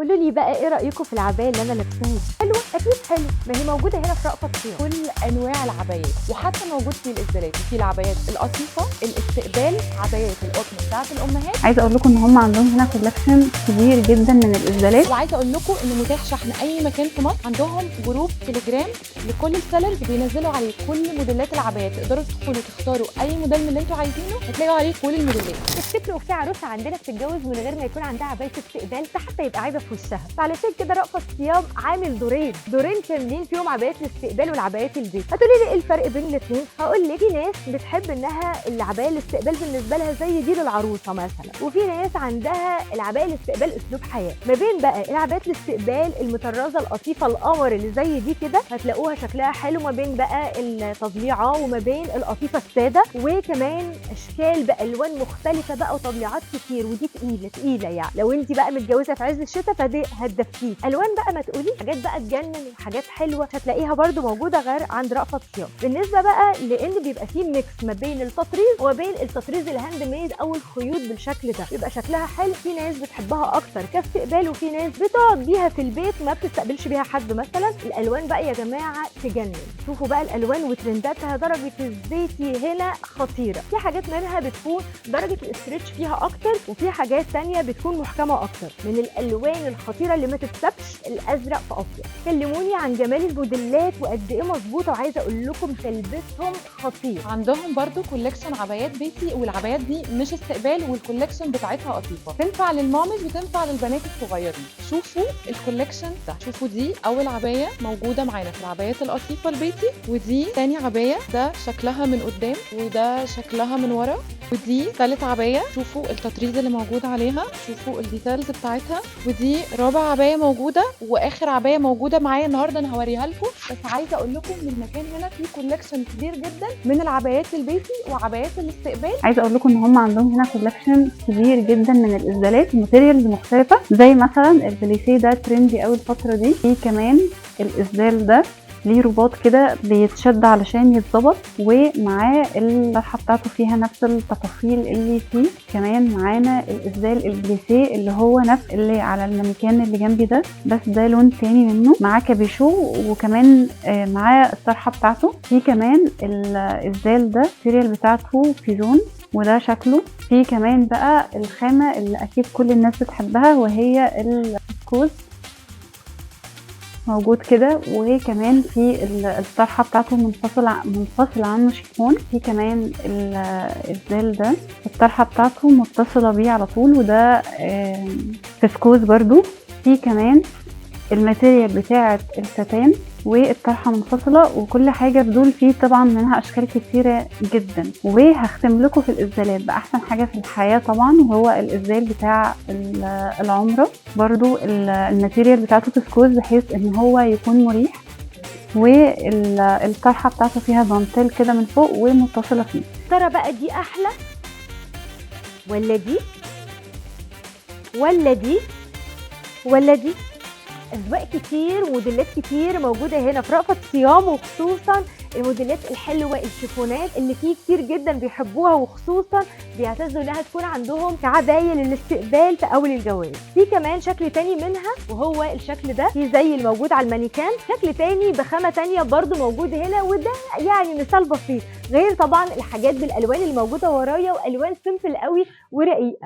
قولوا لي بقى ايه رايكم في العبايه اللي انا لابساها دي؟ حلوه؟ اكيد حلو، ما هي موجوده هنا في رأفت صيام. كل انواع العبايات، وحتى موجود في الازدالات، في العبايات القطيفه، الاستقبال، عبايات القطن بتاعت الامهات. عايزه اقول لكم ان هم عندهم هنا كولكشن كبير جدا من الازدالات. وعايزه اقول لكم ان متاح شحن اي مكان في مصر. عندهم جروب تليجرام لكل السيلرز بينزلوا عليه كل موديلات العبايات، تقدروا تدخلوا تختاروا اي موديل من اللي انتوا عايزينه، هتلاقوا عليه كل الموديلات. تفتكروا في عروسه عندنا بتتجوز من غير ما يكون عندها عبايه استقبال، فحتى يبقى عايبه في وشها، فعلشان كده رأفت صيام عامل دورين كاملين فيهم عبايات الاستقبال والعبايات البيت. هتقولي لي ايه الفرق بين الاثنين؟ هقول لك، في ناس بتحب انها العبايه الاستقبال بالنسبه لها زي دي للعروسه مثلا، وفي ناس عندها العبايه الاستقبال اسلوب حياه. ما بين بقى العبايات الاستقبال المطرزه اللطيفه القمر اللي زي دي كده هتلاقوها شكلها حلو، ما بين بقى التضليعه وما بين القطيفه الساده، وكمان اشكال بالوان مختلفه بقى وتضليعات كتير، ودي تقيله يعني. لو انت بقى متجوزه في عز الشتاء فدي هتدفيك. الوان بقى ما تقولي حاجات بقى تجنن وحاجات حلوه هتلاقيها برده موجوده غير عند رأفت صيام. بالنسبه بقى لان بيبقى فيه ميكس ما بين التطريز وما بين التطريز الهاند ميد او الخيوط بالشكل ده، بيبقى شكلها حلو. في ناس بتحبها اكتر كاستقبال، وفي ناس بتقعد بيها في البيت ما بتستقبلش بيها حد مثلا. الالوان بقى يا جماعه تجنن، شوفوا بقى الالوان وترنداتها، درجه الزيتي هنا خطيره. في حاجات منها بتكون درجه الاسترتش فيها اكتر، وفي حاجات تانية بتكون محكمه اكتر. من الالوان الخطيره اللي ما تتسابش الازرق في ابيض. كلموني عن جمال الموديلات وقد ايه مظبوطه، وعايزه اقول لكم تلبسهم خطير. عندهم برضو كولكشن عبايات بيتي، والعبايات دي مش استقبال، والكولكشن بتاعتها قطيفه، تنفع للمامز وتنفع للبنات الصغيرين. شوفوا الكولكشن ده، شوفوا دي اول عبايه موجوده معانا في العبايات القطيفه البيتي، ودي تاني عبايه، ده شكلها من قدام وده شكلها من ورا، ودي ثالث عبايه. شوفوا التطريز اللي موجود عليها، شوفوا الديتيلز بتاعتها، ودي رابع عبايه موجوده، واخر عبايه موجوده معايا النهارده انا هوريها لكم. بس عايزه اقول لكم ان المكان هنا فيه كولكشن كبير جدا من العبايات البيتي وعبايات الاستقبال. عايزه اقول لكم ان هم عندهم هنا كولكشن كبير جدا من الازدالات، ماتيريالز مختلفه، زي مثلا البليسيه ده ترندي قوي الفتره دي. في كمان الازدال ده ليه رباط كده بيتشد علشان يتظبط، ومعاه الطرحه بتاعته فيها نفس التفاصيل اللي فيه. كمان معانا الازدال البليسيه اللي هو نفس اللي على المانيكان اللي جنبي ده، بس ده لون تاني منه، معاه كابيشو، وكمان معاه الطرحه بتاعته. في كمان الازدال ده السيريال بتاعته في زون، وده شكله. في كمان بقى الخامه اللي اكيد كل الناس بتحبها وهي الفسكوز موجود كده، وكمان في الطرحه بتاعته منفصل عنه شيفون. في كمان الزال ده الطرحه بتاعته متصله بيه على طول، وده فسكوز برضو. في كمان الماتيريال بتاعه الستان والطرحه منفصله، وكل حاجه في دول فيه طبعا منها اشكال كتيره جدا. وهختم لكم في الازدالات باحسن حاجه في الحياه طبعا، وهو الازدال بتاع العمره. برضو الماتيريال بتاعته فسكوز بحيث ان هو يكون مريح، والطرحه بتاعته فيها دانتيل كده من فوق ومتصله فيه. ترى بقى دي احلى ولا دي ولا دي ولا دي؟ اذواق كتير وموديلات كتير موجوده هنا في رأفت صيام، وخصوصا الموديلات الحلوه الشيفونات اللي فيه كتير جدا بيحبوها، وخصوصا بيعتزوا انها تكون عندهم كعبايه للاستقبال في اول الجواز. في كمان شكل تاني منها وهو الشكل ده، في زي الموجود على المانيكان، شكل تاني بخامه تانيه برضو موجود هنا، وده يعني مثال بسيط، غير طبعا الحاجات بالالوان الموجوده ورايا، والوان سيمبل قوي ورقيقه.